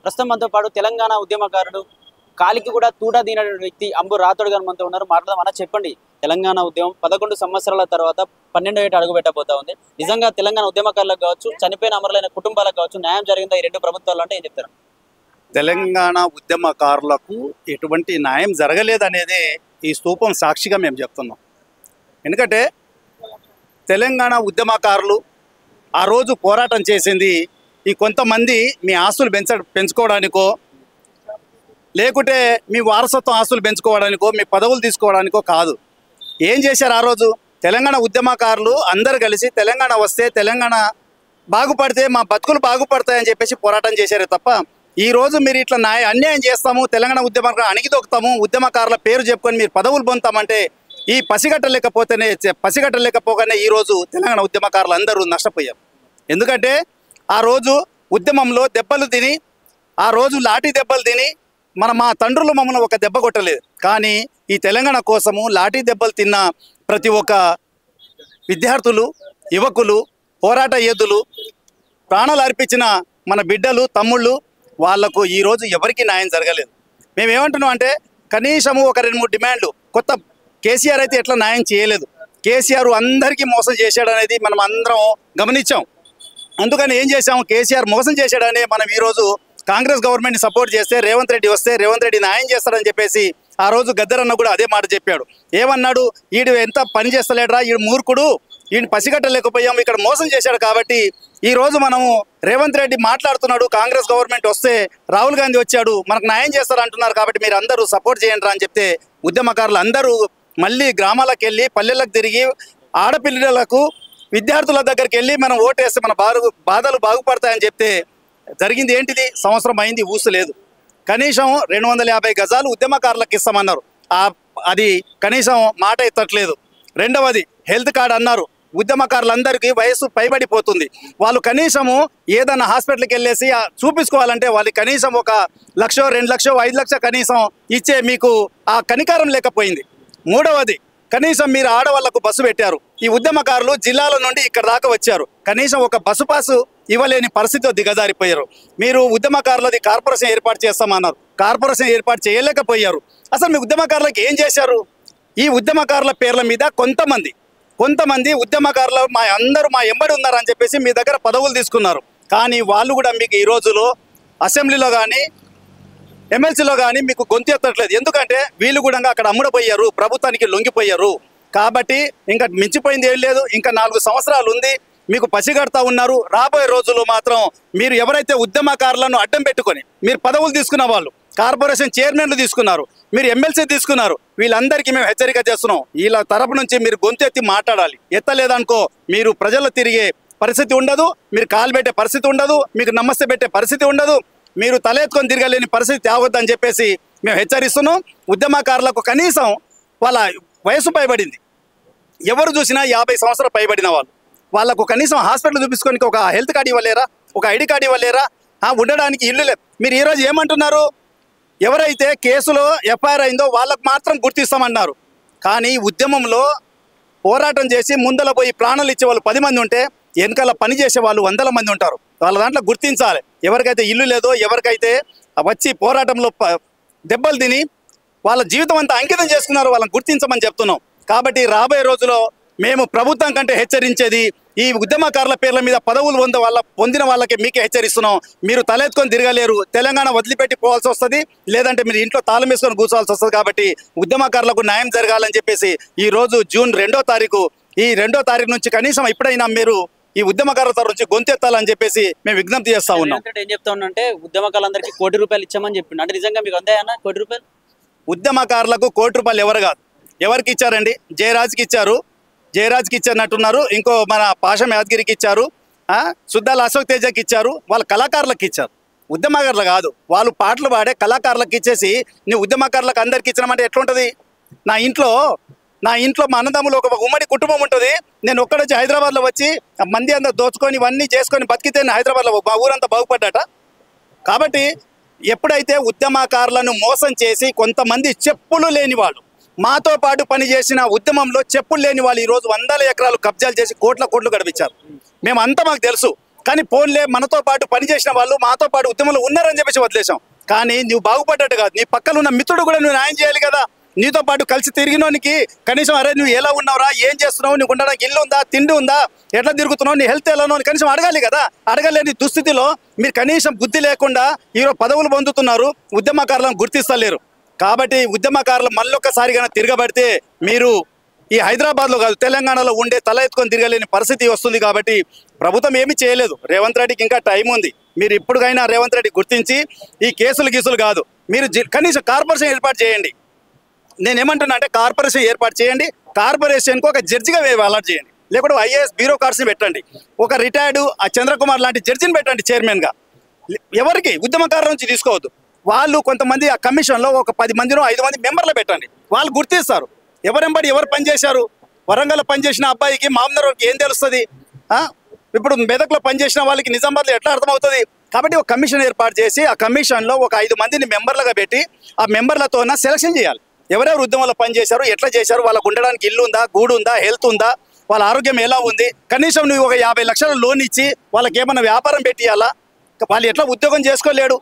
ప్రస్తుతం మనతో పాటు తెలంగాణ ఉద్యమకారుడు కాలికి కూడా తూటా దీని వ్యక్తి అంబు రాథోడ్ గారు మనతో ఉన్నారు. మాట్లాడదాం. చెప్పండి, తెలంగాణ ఉద్యమం 11 సంవత్సరాల తర్వాత 12వ ఏట అడుగు పెట్టబోతా ఉంది. నిజంగా తెలంగాణ ఉద్యమకారులకు కావచ్చు, చనిపోయిన అమరులైన కుటుంబాలకు కావచ్చు, న్యాయం జరిగిందా ఈ రెండు ప్రభుత్వాలు అంటే ఏం చెప్తారు? తెలంగాణ ఉద్యమకారులకు ఎటువంటి న్యాయం జరగలేదనేదే ఈ స్తూపం సాక్షిగా మేము చెప్తున్నాం. ఎందుకంటే తెలంగాణ ఉద్యమకారులు ఆ రోజు పోరాటం చేసింది ఈ కొంతమంది మీ ఆస్తులు పెంచుకోవడానికో, లేకుంటే మీ వారసత్వం ఆస్తులు పెంచుకోవడానికో, మీ పదవులు తీసుకోవడానికో కాదు. ఏం చేశారు ఆ రోజు? తెలంగాణ ఉద్యమకారులు అందరు కలిసి తెలంగాణ వస్తే, తెలంగాణ బాగుపడితే మా బతుకులు బాగుపడతాయని చెప్పేసి పోరాటం చేశారే తప్ప ఈ రోజు మీరు ఇట్లా అన్యాయం చేస్తాము, తెలంగాణ ఉద్యమకారులు అణిగిదొక్కుతాము, ఉద్యమకారుల పేరు చెప్పుకొని మీరు పదవులు పొందుతామంటే ఈ పసిగట్టలేకపోగానే ఈరోజు తెలంగాణ ఉద్యమకారులు అందరూ నష్టపోయారు. ఎందుకంటే ఆ రోజు ఉద్యమంలో దెబ్బలు తిని, ఆ రోజు లాఠీ దెబ్బలు తిని మా తండ్రులు మమ్మల్ని ఒక దెబ్బ కొట్టలేదు. కానీ ఈ తెలంగాణ కోసము లాఠీ దెబ్బలు తిన్న ప్రతి ఒక్క విద్యార్థులు, యువకులు, పోరాట యోధులు, ప్రాణాలు అర్పించిన మన బిడ్డలు, తమ్ముళ్ళు, వాళ్లకు ఈరోజు ఎవరికి న్యాయం జరగలేదు. మేమేమంటున్నాం అంటే కనీసము ఒక 2-3 డిమాండ్లు. కొత్త కేసీఆర్ అయితే ఎట్లా న్యాయం చేయలేదు, కేసీఆర్ అందరికీ మోసం చేశాడు అనేది మనం అందరం గమనించాం. అందుకని ఏం చేశాము, కేసీఆర్ మోసం చేశాడని మనం ఈరోజు కాంగ్రెస్ గవర్నమెంట్ని సపోర్ట్ చేస్తే రేవంత్ రెడ్డి వస్తే రేవంత్ రెడ్డి న్యాయం చేస్తాడని చెప్పేసి ఆ రోజు గద్దరన్న కూడా అదే మాట చెప్పాడు. ఏమన్నాడు, ఈడు ఎంత పని చేస్తలేడరా, ఈడు మూర్ఖుడు, ఈయన పసిగట్టలేకపోయాము, ఇక్కడ మోసం చేశాడు. కాబట్టి ఈరోజు మనము రేవంత్ రెడ్డి మాట్లాడుతున్నాడు, కాంగ్రెస్ గవర్నమెంట్ వస్తే రాహుల్ గాంధీ వచ్చాడు, మనకు న్యాయం చేస్తారు అంటున్నారు, కాబట్టి మీరు అందరూ సపోర్ట్ చేయండి అని చెప్తే ఉద్యమకారులు అందరూ మళ్ళీ గ్రామాలకు వెళ్ళి, పల్లెలకు తిరిగి, ఆడపిల్లలకు, విద్యార్థుల దగ్గరికి వెళ్ళి మనం ఓటేస్తే మన బాధలు బాగుపడతాయని చెప్తే జరిగింది ఏంటిది? సంవత్సరం అయింది, ఊసు లేదు. కనీసం 250 గజాలు ఉద్యమకారులకు ఇస్తామన్నారు, అది కనీసం మాట ఎత్తట్లేదు. రెండవది హెల్త్ కార్డు అన్నారు, ఉద్యమకారులందరికీ వయసు పైబడిపోతుంది, వాళ్ళు కనీసము ఏదైనా హాస్పిటల్కి వెళ్ళేసి చూపించుకోవాలంటే వాళ్ళకి కనీసం 1 లక్ష, 2 లక్ష, 5 లక్ష కనీసం ఇచ్చే మీకు ఆ కనికారం లేకపోయింది. మూడవది కనీసం మీరు ఆడవాళ్లకు బస్సు పెట్టారు, ఈ ఉద్యమకారులు జిల్లాల నుండి ఇక్కడ దాకా వచ్చారు, కనీసం ఒక బస్సు పాసు ఇవ్వలేని పరిస్థితితో దిగజారిపోయారు. మీరు ఉద్యమకారులది కార్పొరేషన్ ఏర్పాటు చేస్తామన్నారు, కార్పొరేషన్ ఏర్పాటు చేయలేకపోయారు. అసలు మీ ఉద్యమకారులకు ఏం చేశారు? ఈ ఉద్యమకారుల పేర్ల మీద కొంతమంది ఉద్యమకారులు మా ఎంబడి ఉన్నారని చెప్పేసి మీ దగ్గర పదవులు తీసుకున్నారు. కానీ వాళ్ళు కూడా మీకు ఈ రోజులో అసెంబ్లీలో కానీ ఎమ్మెల్సీలో కానీ మీకు గొంతు ఎత్తట్లేదు. ఎందుకంటే వీళ్ళు కూడా అక్కడ అమ్ముడపోయారు, ప్రభుత్వానికి లొంగిపోయారు. కాబట్టి ఇంకా మించిపోయింది ఏం లేదు, ఇంకా 4 సంవత్సరాలు ఉంది, మీకు పసిగడతా ఉన్నారు. రాబోయే రోజుల్లో మాత్రం మీరు ఎవరైతే ఉద్యమకారులను అడ్డం పెట్టుకొని మీరు పదవులు తీసుకున్న వాళ్ళు, కార్పొరేషన్ చైర్మన్లు తీసుకున్నారు, మీరు ఎమ్మెల్సీ తీసుకున్నారు, వీళ్ళందరికీ మేము హెచ్చరిక చేస్తున్నాం, వీళ్ళ తరపు నుంచి మీరు గొంతు ఎత్తి మాట్లాడాలి. ఎత్తలేదనుకో మీరు ప్రజల్లో తిరిగే పరిస్థితి ఉండదు, మీరు కాలు పెట్టే పరిస్థితి ఉండదు, మీకు నమస్తే పెట్టే పరిస్థితి ఉండదు, మీరు తలెత్తుకొని తిరగలేని పరిస్థితి తేవద్దని చెప్పేసి మేము హెచ్చరిస్తున్నాం. ఉద్యమకారులకు కనీసం వాళ్ళ వయసు పైబడింది, ఎవరు చూసినా 50 సంవత్సరాలు పైబడిన వాళ్ళకు కనీసం హాస్పిటల్ చూపించుకోనికి ఒక హెల్త్ కార్డు ఇవ్వలేరా, ఒక ఐడి కార్డు ఇవ్వలేరా, ఉండడానికి ఇల్లు లేదు. మీరు ఈరోజు ఏమంటున్నారు, ఎవరైతే కేసులో ఎఫ్ఐఆర్ అయిందో వాళ్ళకు మాత్రం గుర్తిస్తామన్నారు. కానీ ఉద్యమంలో పోరాటం చేసి ముందల పోయి ప్రాణాలు ఇచ్చే వాళ్ళు 10 మంది ఉంటే వెనకాల పని చేసే వాళ్ళు 100 మంది ఉంటారు. వాళ్ళ దాంట్లో గుర్తించాలి. ఎవరికైతే ఇల్లు లేదో, ఎవరికైతే వచ్చి పోరాటంలో దెబ్బలు తిని వాళ్ళ జీవితం అంతా అంకితం చేసుకున్నారో వాళ్ళని గుర్తించమని చెప్తున్నాం. కాబట్టి రాబోయే రోజుల్లో మేము ప్రభుత్వం కంటే హెచ్చరించేది ఈ ఉద్యమకారుల పేర్ల మీద పదవులు పొందిన వాళ్ళకి మీకే హెచ్చరిస్తున్నాం. మీరు తలెత్తుకొని తిరగలేరు, తెలంగాణ వదిలిపెట్టి పోవాల్సి వస్తుంది, లేదంటే మీరు ఇంట్లో తాళం వేసుకొని కూర్చోవాల్సి వస్తుంది. కాబట్టి ఉద్యమకారులకు న్యాయం జరగాలని చెప్పేసి ఈరోజు జూన్ 2వ తారీఖు, ఈ 2వ తారీఖు నుంచి కనీసం ఇప్పుడైనా మీరు ఈ ఉద్యమకారుల తరఫు నుంచి గొంతెత్తాలని చెప్పేసి మేము విజ్ఞప్తి చేస్తా ఉన్నాం. ఏం చెప్తా ఉన్నంటే ఉద్యమకారులందరికీ ₹1 కోటి ఇచ్చామని చెప్పిండు. అంటే నిజంగా మీకు అందాయన్న ₹1 కోటి? ఉద్యమకారులకు ₹1 కోటి ఎవరు కాదు, ఎవరికి ఇచ్చారండి? జయరాజ్కి ఇచ్చారు, జయరాజ్కి ఇచ్చారన్నట్టున్నారు, ఇంకో మన పాషం యాదగిరికి ఇచ్చారు, సుద్దాల అశోక్ తేజకి ఇచ్చారు, వాళ్ళ కళాకారులకు ఇచ్చారు, ఉద్యమకారులు కాదు. వాళ్ళు పాటలు పాడే కళాకారులకు ఇచ్చేసి నీ ఉద్యమకారులకు అందరికి ఇచ్చినామంటే ఎట్లుంటుంది? నా ఇంట్లో మా అన్నదమ్ములు ఒక ఉమ్మడి కుటుంబం ఉంటుంది, నేను ఒక్కడొచ్చి హైదరాబాద్లో వచ్చి మంది అందరూ దోచుకొని ఇవన్నీ చేసుకొని బతికితే హైదరాబాద్లో మా ఊరంతా బాగుపడ్డాట. కాబట్టి ఎప్పుడైతే ఉద్యమకారులను మోసం చేసి కొంతమంది చెప్పులు లేని వాళ్ళు, మాతో పాటు పనిచేసిన ఉద్యమంలో చెప్పులు లేని వాళ్ళు ఈరోజు 100 ఎకరాలు కబ్జాలు చేసి కోట్ల కోట్లు గడిపించారు. మేమంతా మాకు తెలుసు. కానీ పోన్లే మనతో పాటు పనిచేసిన వాళ్ళు మాతో పాటు ఉద్యమంలో ఉన్నారని చెప్పేసి వదిలేసాం. కానీ నువ్వు బాగుపడ్డట్టు కాదు, నీ పక్కన ఉన్న మిత్రుడు కూడా నువ్వు న్యాయం చేయాలి కదా. నీతో పాటు కలిసి తిరిగినోనికి కనీసం అరే నువ్వు ఎలా ఉన్నావురా, ఏం చేస్తున్నావు, నీకు ఉండడానికి ఇల్లు ఉందా, తిండి ఉందా, ఎట్లా తిరుగుతున్నావు, నీ హెల్త్ ఎలానో అని కనీసం అడగాలి కదా. అడగలేని దుస్థితిలో మీరు కనీసం బుద్ధి లేకుండా ఈరోజు పదవులు పొందుతున్నారు, ఉద్యమకారులను గుర్తిస్తలేరు. కాబట్టి ఉద్యమకారులు మళ్ళొక్కసారిగా తిరగబడితే మీరు ఈ హైదరాబాద్లో కాదు తెలంగాణలో ఉండే తల ఎత్తుకొని తిరగలేని పరిస్థితి వస్తుంది. కాబట్టి ప్రభుత్వం ఏమీ చేయలేదు. రేవంత్ రెడ్డికి ఇంకా టైం ఉంది. మీరు ఇప్పుడుకైనా రేవంత్ రెడ్డి గుర్తించి ఈ కేసులు కాదు, మీరు కనీసం కార్పొరేషన్ ఏర్పాటు చేయండి. నేనేమంటున్నా అంటే కార్పొరేషన్ ఏర్పాటు చేయండి, కార్పొరేషన్కు ఒక జడ్జిగా అలాట్ చేయండి, లేకపోతే ఐఏఎస్ బ్యూరోక్రాట్స్ని పెట్టండి, ఒక రిటైర్డు ఆ చంద్రకుమార్ లాంటి జడ్జిని పెట్టండి చైర్మన్గా. ఎవరికి ఉద్యమకారుల నుంచి తీసుకోవద్దు. వాళ్ళు కొంతమంది ఆ కమిషన్లో ఒక 10 మందినో 5 మంది మెంబర్లు పెట్టండి, వాళ్ళు గుర్తిస్తారు ఎవరెంబడి ఎవరు పనిచేశారు. వరంగల్లో పనిచేసిన అబ్బాయికి మామూలు ఏం తెలుస్తుంది, ఇప్పుడు మెదక్లో పనిచేసిన వాళ్ళకి నిజామాబాద్లో ఎట్లా అర్థమవుతుంది. కాబట్టి ఒక కమిషన్ ఏర్పాటు చేసి ఆ కమిషన్లో ఒక 5 మందిని మెంబర్లుగా పెట్టి ఆ మెంబర్లతో సెలక్షన్ చేయాలి. ఎవరెవరు ఉద్యమంలో పనిచేశారు, ఎట్లా చేశారు, వాళ్ళకు ఉండడానికి ఇల్లు ఉందా, గూడు ఉందా, హెల్త్ ఉందా, వాళ్ళ ఆరోగ్యం ఎలా ఉంది, కనీసం నువ్వు ఒక 50 లక్షల లోన్ ఇచ్చి వాళ్ళకి ఏమన్నా వ్యాపారం పెట్టియాలా. వాళ్ళు ఎట్లా ఉద్యోగం చేసుకోలేడు,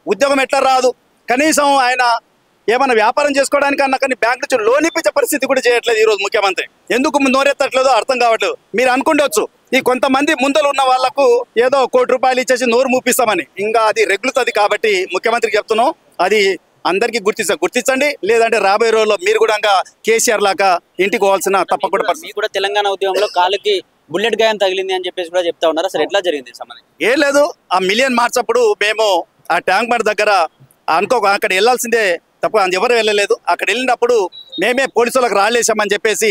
ఉద్యోగం ఎట్లా రాదు, కనీసం ఆయన ఏమైనా వ్యాపారం చేసుకోవడానికి అన్నా కానీ బ్యాంక్ నుంచి లోన్ ఇప్పించే పరిస్థితి కూడా చేయట్లేదు ఈరోజు ముఖ్యమంత్రి. ఎందుకు నోరెత్తట్లేదో అర్థం కావట్లేదు. మీరు అనుకుండొచ్చు ఈ కొంతమంది ముందలు ఉన్న వాళ్లకు ఏదో 1 కోటి రూపాయలు ఇచ్చేసి నోరు మూపిస్తామని, ఇంకా అది రెగ్యులుతుంది. కాబట్టి ముఖ్యమంత్రికి చెప్తున్నాం, అది అందరికీ గుర్తించండి. లేదంటే రాబోయే రోజుల్లో మీరు కూడా కేసీఆర్ లాగా ఇంటికి పోవాల్సిన తప్పకుండా పరిస్థితి. మీరు కూడా తెలంగాణ ఉద్యమంలో కాలుకి బుల్లెట్ గాయం తగిలింది అని చెప్పేసి కూడా చెప్తా ఉన్నారు. అసలు ఎట్లా జరిగింది సంబంధం? ఏం లేదు, ఆ మిలియన్ మార్చ్ అప్పుడు మేము ఆ ట్యాంక్ బండ్ దగ్గర అక్కడ వెళ్ళాల్సిందే తప్ప ఎవరు వెళ్ళలేదు. అక్కడ వెళ్ళినప్పుడు మేమే పోలీసులకు రాళ్ళేసామని చెప్పేసి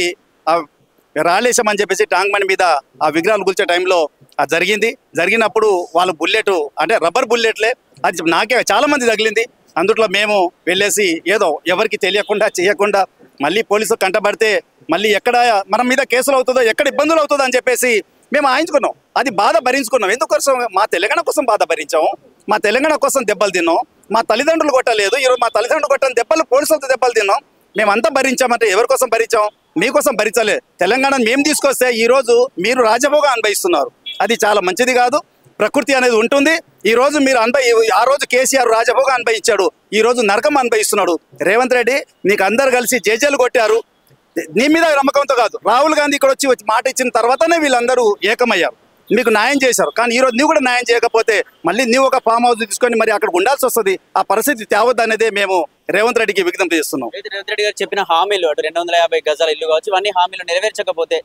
ట్యాంక్ బండ్ మీద ఆ విగ్రహాలు కూల్చే టైంలో అది జరిగినప్పుడు వాళ్ళు బుల్లెట్ అంటే రబ్బర్ బుల్లెట్లే, అది నాకే చాలా మంది తగిలింది. అందుట్లో మేము వెళ్ళేసి ఏదో ఎవరికి తెలియకుండా చేయకుండా మళ్ళీ పోలీసులు కంటపడితే మళ్ళీ ఎక్కడ మన మీద కేసులు అవుతుందో, ఎక్కడ ఇబ్బందులు అవుతుందో అని చెప్పేసి మేము ఆయించుకున్నాం. అది బాధ భరించుకున్నాం. ఎందుకోసం? మా తెలంగాణ కోసం బాధ భరించాము, మా తెలంగాణ కోసం దెబ్బలు తిన్నాం. మా తల్లిదండ్రులు కొట్టలేదు, ఈరోజు మా తల్లిదండ్రులు కొట్టిన దెబ్బలు పోలీసులతో దెబ్బలు తిన్నాం. మేమంతా భరించామంటే ఎవరి కోసం భరించాం? మీకోసం భరించలేదు. తెలంగాణను మేము తీసుకొస్తే ఈరోజు మీరు రాజభోగం అనుభవిస్తున్నారు. అది చాలా మంచిది కాదు. ప్రకృతి అనేది ఉంటుంది. ఈ రోజు మీరు ఆ రోజు కేసీఆర్ రాజభోగం అనుభవించాడు, ఈ రోజు నరకం అనుభవిస్తున్నాడు. రేవంత్ రెడ్డి మీకు అందరు కలిసి జేజేలు కొట్టారు. నీ మీద నమ్మకంతో కాదు, రాహుల్ గాంధీ ఇక్కడ వచ్చి మాట ఇచ్చిన తర్వాతనే వీళ్ళందరూ ఏకమయ్యారు, మీకు న్యాయం చేశారు. కానీ ఈరోజు నువ్వు కూడా న్యాయం చేయకపోతే మళ్ళీ నువ్వు ఒక ఫామ్ హౌస్ తీసుకొని మరి అక్కడ ఉండాల్సి వస్తుంది. ఆ పరిస్థితి తేవద్దు అనేదే మేము రేవంత్ రెడ్డికి విజ్ఞప్తి చేస్తున్నాం. రేవంత్ రెడ్డి గారు చెప్పిన హామీలు, అటు 250 గజాల ఇల్లు కావచ్చు, ఇవన్నీ హామీలు నెరవేర్చకపోతే,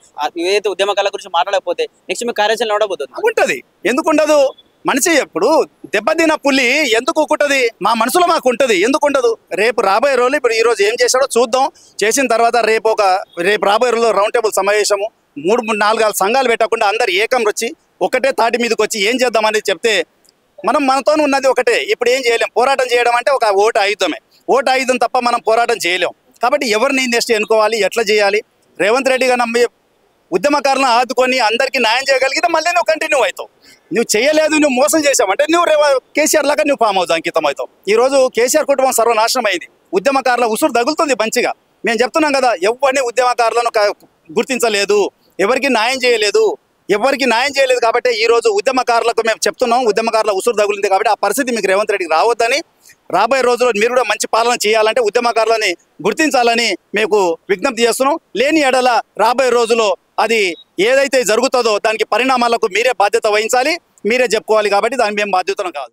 ఏదైతే ఉద్యమకాల గురించి మాట్లాడకపోతే నెక్స్ట్ మీ కార్యాచరణ ఉండబోతుంది. ఉంటుంది, ఎందుకు ఉండదు? మనిషి ఎప్పుడు దెబ్బతిన పులి ఎందుకు ఉంటుంది? మా మనసులో మాకు ఉంటుంది, ఎందుకు ఉండదు? రేపు రాబోయే రోజులు ఇప్పుడు ఈ రోజు ఏం చేశాడో చూద్దాం. చేసిన తర్వాత రేపు రాబోయే రోజుల్లో రౌండ్ టేబుల్ సమావేశము 3-4 సంఘాలు పెట్టకుండా అందరు ఏకం వచ్చి ఒకటే తాటి మీదకి వచ్చి ఏం చేద్దామని చెప్తే మనతో ఉన్నది ఒకటే. ఇప్పుడు ఏం చేయలేం. పోరాటం చేయడం అంటే ఒక ఓటు ఆయుధం తప్ప మనం పోరాటం చేయలేం. కాబట్టి ఎవరిని నెక్స్ట్ ఎన్నుకోవాలి, ఎట్లా చేయాలి? రేవంత్ రెడ్డిగా నమ్మి ఉద్యమకారులను ఆదుకొని అందరికీ న్యాయం చేయగలిగితే మళ్ళీ నువ్వు కంటిన్యూ అవుతావు. నువ్వు చేయలేదు, నువ్వు మోసం చేసావంటే నువ్వు కేసీఆర్ లాగా నువ్వు ఫామ్ హౌస్ అంకితం అవుతావు. ఈరోజు కేసీఆర్ కుటుంబం సర్వనాశనం అయింది. ఉద్యమకారుల ఉసురు తగులుతుంది మంచిగా. మేము చెప్తున్నాం కదా, ఎవరిని ఉద్యమకారులను గుర్తించలేదు, ఎవరికి న్యాయం చేయలేదు. కాబట్టి ఈరోజు ఉద్యమకారులకు మేము చెప్తున్నాం, ఉద్యమకారుల ఉసురు తగులుంది. కాబట్టి ఆ పరిస్థితి మీకు రేవంత్ రెడ్డికి రావద్దని, రాబోయే రోజుల్లో మీరు కూడా మంచి పాలన చేయాలంటే ఉద్యమకారులని గుర్తించాలని మీకు విజ్ఞప్తి చేస్తున్నాం. లేని ఎడల రాబోయే రోజుల్లో అది ఏదైతే జరుగుతుందో దానికి పరిణామాలకు మీరే బాధ్యత వహించాలి, మీరే చెప్పుకోవాలి. కాబట్టి దానికి మేము బాధ్యతను కాదు.